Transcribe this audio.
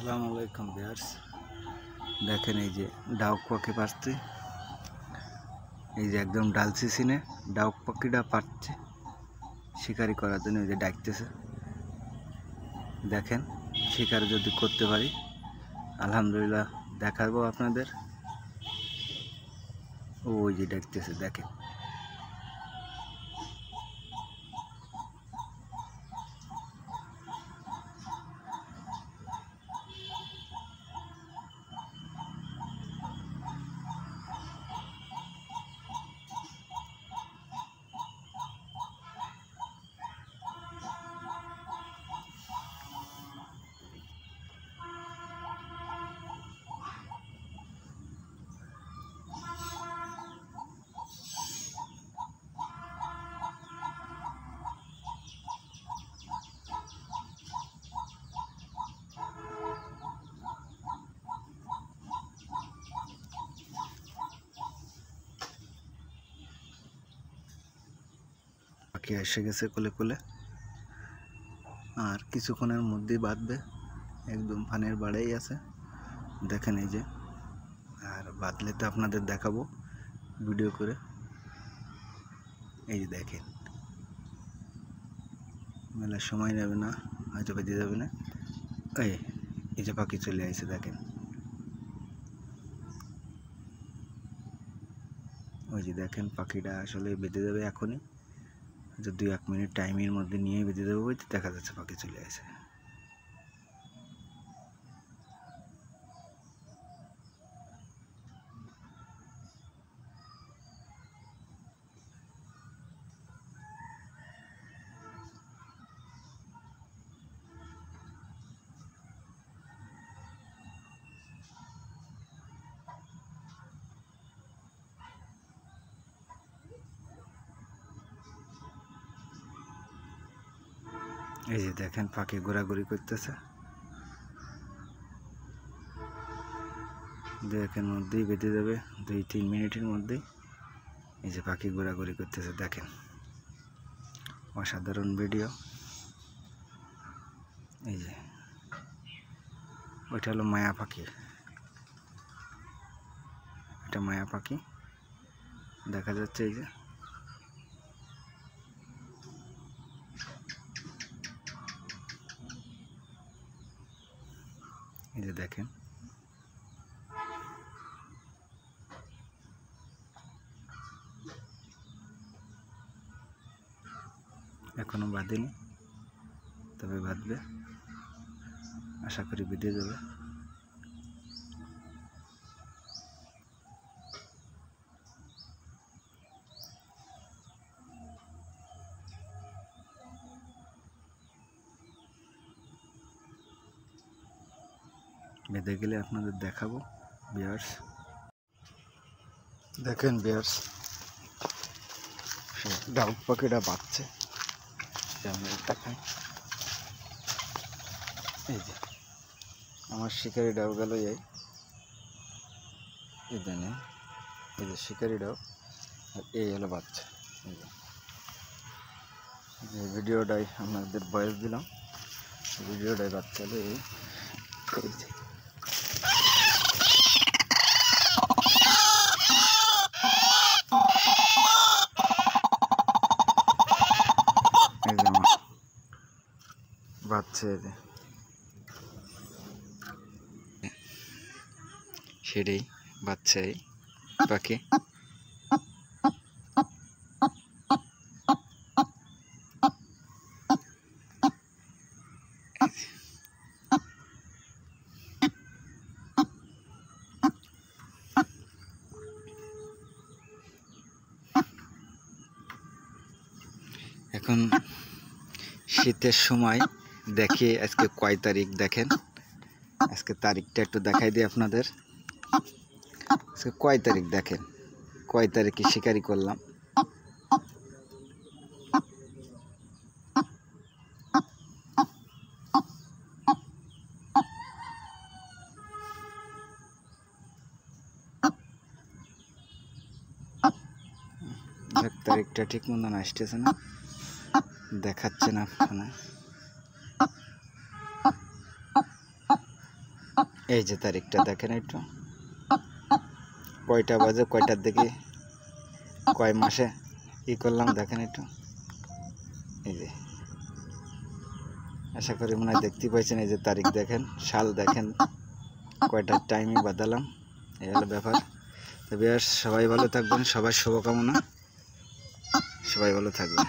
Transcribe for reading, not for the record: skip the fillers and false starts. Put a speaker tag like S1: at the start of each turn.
S1: আসসালামু আলাইকুম ভিউয়ার্স, দেখেন এই যে ডাউক পাখি পাচ্ছে, এই যে একদম ডালসি সিনে ডাউক পাখিটা পাচ্ছে শিকারি করার জন্য। এই যে ডাকতেছে, দেখেন শিকার যদি করতে পারি আলহামদুলিল্লাহ দেখাবো আপনাদের। ওই যে ডাকতেছে দেখেন। পাখি এসে গেছে কোলে কোলে, আর কিছুক্ষণের মধ্যেই বাঁধবে, একদম ফানের বাড়েই আছে দেখেন এই যে। আর বাঁধলে তো আপনাদের দেখাবো ভিডিও করে। এই যে দেখেন, মেলা সময় নেবে না, হয়তো বেঁধে যাবে না। এই যে পাখি চলে আসছে দেখেন, ওই যে দেখেন পাখিটা আসলে বেঁধে যাবে এখনই, যে 2-1 মিনিট টাইমের মধ্যে নিয়ে বেঁধে দেবো। ওই দেখা যাচ্ছে পাখি চলে আসে। এই যে দেখেন পাখি ঘোরাঘুরি করতেছে, 2-1 মধ্যেই বেঁধে যাবে, 2-3 মিনিটের মধ্যেই। এই যে পাখি ঘোরাঘুরি করতেছে দেখেন, অসাধারণ ভিডিও। এই যে ওইটা হলো মায়া পাখি, এটা মায়া পাখি দেখা যাচ্ছে। এই যে এই যে দেখেন, এখনো বাঁধেনি, তবে বাঁধবে, আশা করি বেঁধে যাবে। বেঁধে গেলে আপনাদের দেখাবো ভিউয়ার্স। দেখেন ভিউয়ার্স, ডাউক পাখিটা বাঁধছে, দেখায়। এই যে আমার শিকারি ডাউক গেল, এই জানে, এই যে শিকারি ডাউক, আর এই হলো বাচ্চা। এই যে ভিডিওটাই আপনাদের ভয়েস দিলাম, ভিডিওটাই বাচ্চা হলো এই যে। বাচ্চা সেটাই বাচ্চাই পাখি। এখন শীতের সময় দেখি আজকে কয় তারিখ, দেখেন আজকে তারিখটা একটু দেখাই দিই আপনাদের। আজকে কয় তারিখ দেখেন, কয় তারিখে শিকারি করলাম। তারিখটা ঠিক মতন আসতেছে না, দেখাচ্ছে না ফোনে। এই যে তারিখটা দেখেন একটু, কয়টা বাজে, কয়টার দিকে, কয় মাসে ই করলাম দেখেন একটু। এই যে আশা করি মনে হয় দেখতে পাইছেন। এই যে তারিখ দেখেন, সাল দেখেন, কয়টার টাইমে বাদালাম, এই হলো ব্যাপার। তো ভিউয়ার্স, সবাই ভালো থাকবেন, সবার শুভকামনা, সবাই ভালো থাকবেন।